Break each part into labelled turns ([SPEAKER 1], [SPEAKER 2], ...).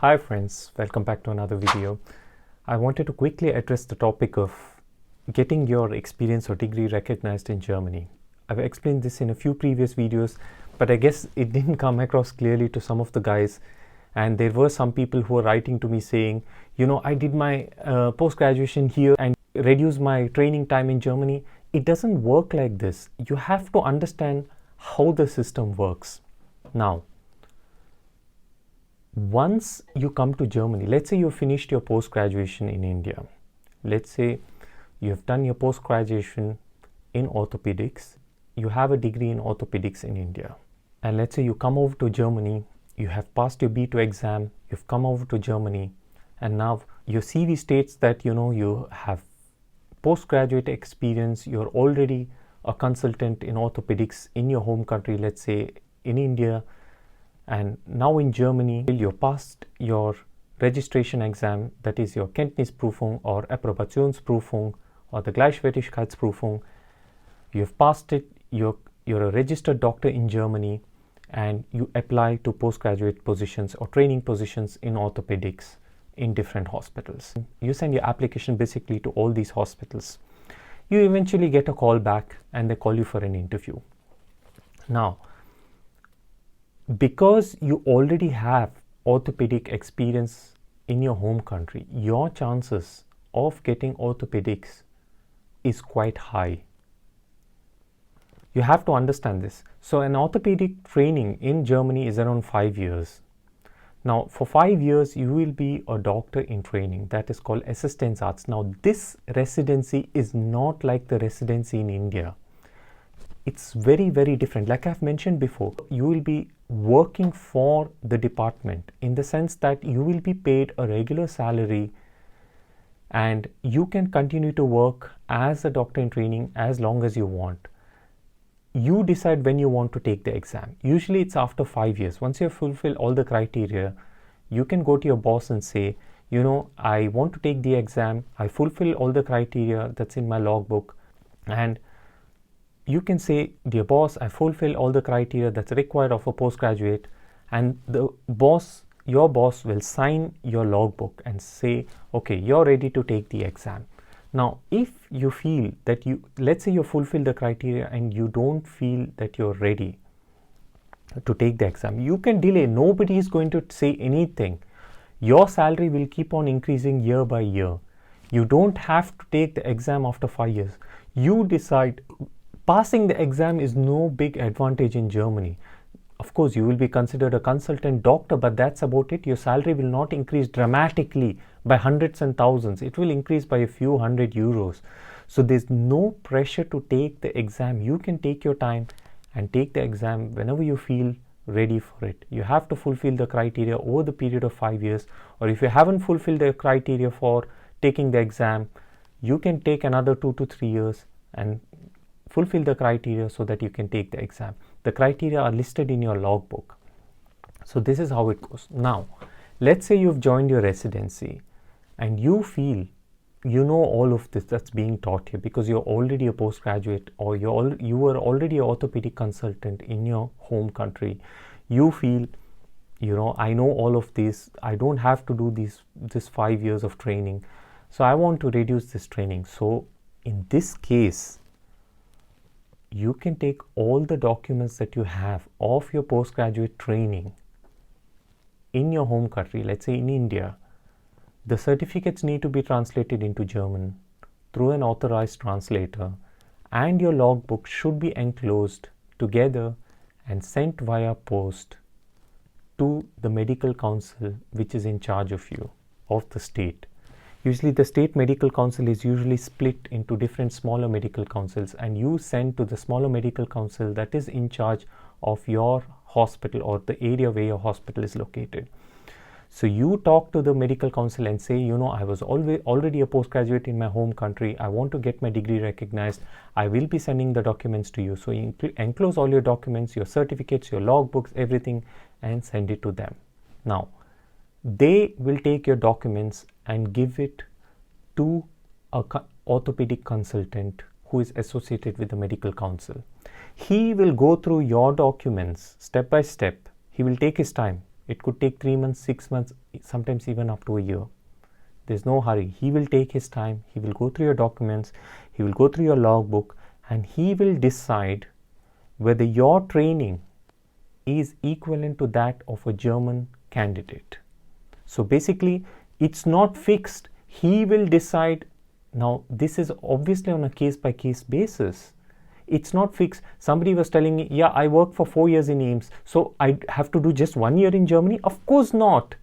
[SPEAKER 1] Hi friends, welcome back to another video. I wanted to quickly address the topic of getting your experience or degree recognized in Germany. I've explained this in a few previous videos, but I guess it didn't come across clearly to some of the guys, and there were some people who were writing to me saying, I did my post-graduation here and reduced my training time in Germany. It doesn't work like this. You have to understand how the system works. Now, once you come to Germany, let's say you finished your post-graduation in India. Let's say you have done your post-graduation in orthopedics. You have a degree in orthopedics in India. And let's say you come over to Germany, you have passed your B2 exam, you've come over to Germany, and now your CV states that you have postgraduate experience, you're already a consultant in orthopedics in your home country, let's say in India. And now in Germany, you passed your registration exam, that is your Kenntnisprüfung or Approbationsprüfung or the Gleichwertigkeitsprüfung. You've passed it, you're a registered doctor in Germany, and you apply to postgraduate positions or training positions in orthopedics in different hospitals. You send your application basically to all these hospitals. You eventually get a call back and they call you for an interview. Now, because you already have orthopedic experience in your home country, your chances of getting orthopedics is quite high. You have to understand this. So an orthopedic training in Germany is around 5 years. Now, for 5 years, you will be a doctor in training. That is called Assistenzarzt. Now, this residency is not like the residency in India. It's very, very different. Like I've mentioned before, you will be working for the department in the sense that you will be paid a regular salary and you can continue to work as a doctor in training as long as you want. You decide when you want to take the exam. Usually it's after 5 years. Once you have fulfilled all the criteria, you can go to your boss and say, I want to take the exam. I fulfill all the criteria that's in my logbook. And you can say, dear boss, I fulfill all the criteria that's required of a postgraduate. And your boss will sign your logbook and say, okay, you're ready to take the exam. Now, if you feel that let's say you fulfill the criteria and you don't feel that you're ready to take the exam, you can delay. Nobody is going to say anything. Your salary will keep on increasing year by year. You don't have to take the exam after 5 years. You decide. Passing the exam is no big advantage in Germany. Of course, you will be considered a consultant doctor, but that's about it. Your salary will not increase dramatically by hundreds and thousands. It will increase by a few hundred euros. So there's no pressure to take the exam. You can take your time and take the exam whenever you feel ready for it. You have to fulfill the criteria over the period of 5 years, or if you haven't fulfilled the criteria for taking the exam, you can take another 2 to 3 years and fulfill the criteria so that you can take the exam. The criteria are listed in your logbook. So this is how it goes. Now, let's say you've joined your residency and you feel all of this that's being taught here because you're already a postgraduate or you were already an orthopedic consultant in your home country. You feel, I know all of this. I don't have to do this 5 years of training. So I want to reduce this training. So in this case, you can take all the documents that you have of your postgraduate training in your home country, let's say in India. The certificates need to be translated into German through an authorized translator, and your logbook should be enclosed together and sent via post to the medical council which is in charge of you, of the state. Usually the state medical council is usually split into different smaller medical councils, and you send to the smaller medical council that is in charge of your hospital or the area where your hospital is located. So you talk to the medical council and say, I was already a postgraduate in my home country. I want to get my degree recognized. I will be sending the documents to you. So you enclose all your documents, your certificates, your logbooks, everything, and send it to them. Now, they will take your documents and give it to an orthopedic consultant who is associated with the medical council. He will go through your documents step by step. He will take his time. It could take 3 months, 6 months, sometimes even up to a year. There's no hurry. He will take his time. He will go through your documents. He will go through your logbook, and he will decide whether your training is equivalent to that of a German candidate. So basically, it's not fixed. He will decide. Now, this is obviously on a case-by-case basis. It's not fixed. Somebody was telling me, yeah, I worked for 4 years in AIMS, so I have to do just 1 year in Germany? Of course not.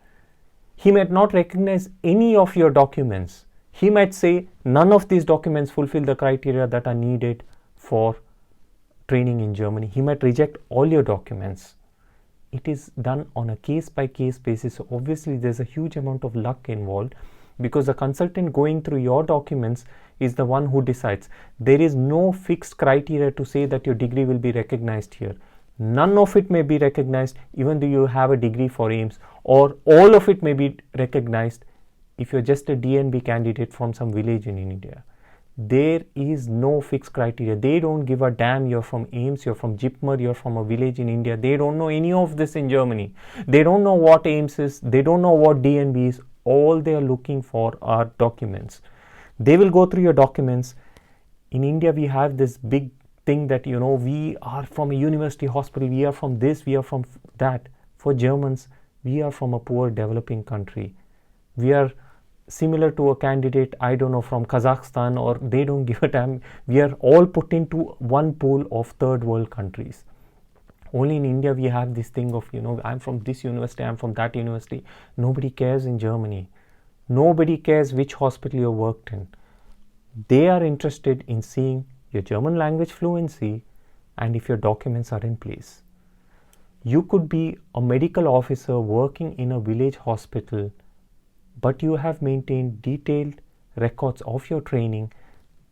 [SPEAKER 1] He might not recognize any of your documents. He might say, none of these documents fulfill the criteria that are needed for training in Germany. He might reject all your documents. It is done on a case-by-case basis. So obviously, there's a huge amount of luck involved, because the consultant going through your documents is the one who decides. There is no fixed criteria to say that your degree will be recognized here. None of it may be recognized even though you have a degree for AIMS, or all of it may be recognized if you're just a DNB candidate from some village in India. There is no fixed criteria. They don't give a damn you're from AIMS, you're from JIPMER, you're from a village in India. They don't know any of this in Germany. They don't know what AIMS is. They don't know what DNB is. All they are looking for are documents. They will go through your documents. In India, we have this big thing that, we are from a university hospital, we are from this, we are from that. For Germans, we are from a poor developing country. We are similar to a candidate, I don't know, from Kazakhstan, or they don't give a damn. We are all put into one pool of third world countries. Only in India we have this thing of, I'm from this university, I'm from that university. Nobody cares in Germany. Nobody cares which hospital you worked in. They are interested in seeing your German language fluency and if your documents are in place. You could be a medical officer working in a village hospital, but you have maintained detailed records of your training.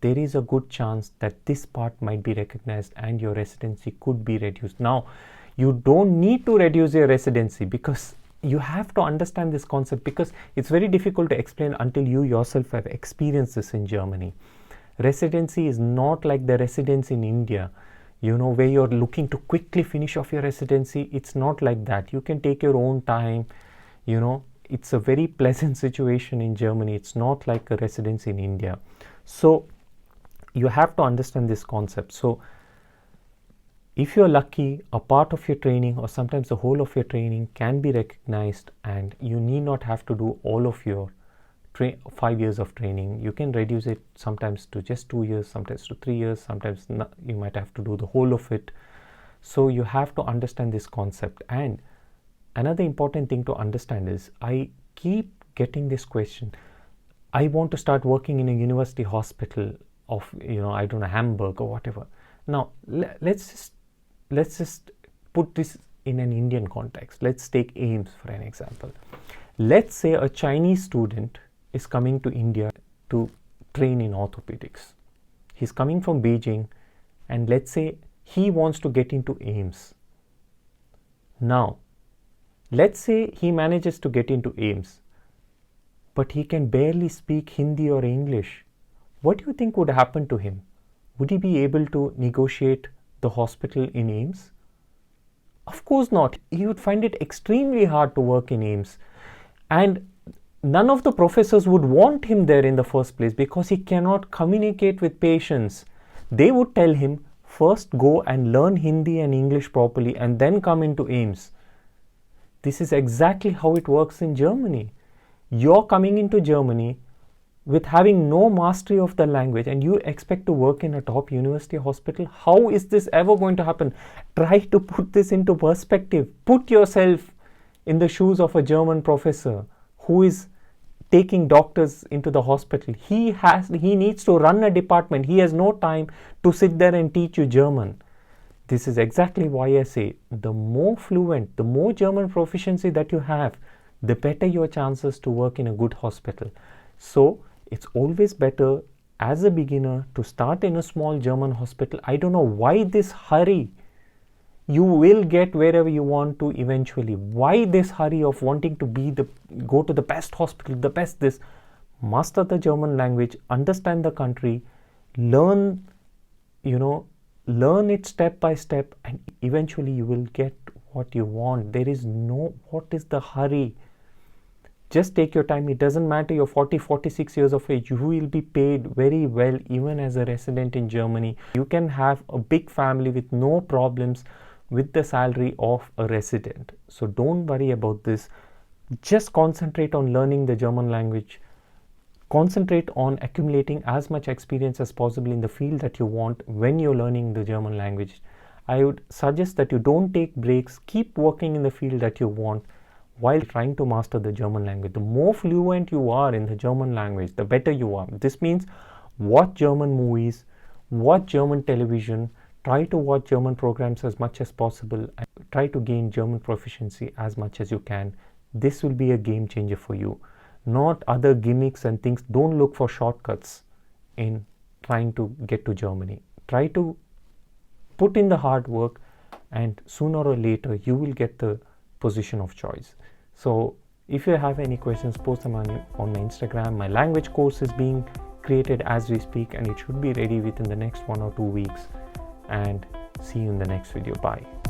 [SPEAKER 1] There is a good chance that this part might be recognized and your residency could be reduced. Now, you don't need to reduce your residency, because you have to understand this concept, because it's very difficult to explain until you yourself have experienced this in Germany. Residency is not like the residency in India, where you're looking to quickly finish off your residency. It's not like that. You can take your own time. It's a very pleasant situation in Germany. It's not like a residency in India. So you have to understand this concept. So if you're lucky, a part of your training or sometimes the whole of your training can be recognized, and you need not have to do all of your 5 years of training. You can reduce it sometimes to just 2 years, sometimes to 3 years, sometimes you might have to do the whole of it. So you have to understand this concept. And another important thing to understand is, I keep getting this question. I want to start working in a university hospital of, I don't know, Hamburg or whatever. Now, let's just put this in an Indian context. Let's take AIMS for an example. Let's say a Chinese student is coming to India to train in orthopedics. He's coming from Beijing, and let's say he wants to get into AIMS. Now, let's say he manages to get into AIMS, but he can barely speak Hindi or English. What do you think would happen to him? Would he be able to negotiate the hospital in AIMS? Of course not. He would find it extremely hard to work in AIMS. And none of the professors would want him there in the first place, because he cannot communicate with patients. They would tell him, first go and learn Hindi and English properly and then come into AIMS. This is exactly how it works in Germany. You're coming into Germany with having no mastery of the language, and you expect to work in a top university hospital. How is this ever going to happen? Try to put this into perspective. Put yourself in the shoes of a German professor who is taking doctors into the hospital. He needs to run a department. He has no time to sit there and teach you German. This is exactly why I say, the more fluent, the more German proficiency that you have, the better your chances to work in a good hospital. So it's always better as a beginner to start in a small German hospital. I don't know why this hurry. You will get wherever you want to eventually. Why this hurry of wanting to go to the best hospital, the best this? Master the German language, understand the country, learn it step by step, and eventually you will get what you want. There is no, what is the hurry? Just take your time. It doesn't matter you're 40, 46 years of age. You will be paid very well even as a resident in Germany. You can have a big family with no problems with the salary of a resident. So don't worry about this. Just concentrate on learning the German language. Concentrate on accumulating as much experience as possible in the field that you want when you're learning the German language. I would suggest that you don't take breaks. Keep working in the field that you want while trying to master the German language. The more fluent you are in the German language, the better you are. This means watch German movies, watch German television, try to watch German programs as much as possible, and try to gain German proficiency as much as you can. This will be a game changer for you. Not other gimmicks and things. Don't look for shortcuts in trying to get to Germany. Try to put in the hard work, and sooner or later you will get the position of choice. So if you have any questions, post them on my Instagram. My language course is being created as we speak, and it should be ready within the next 1 or 2 weeks. And see you in the next video. Bye.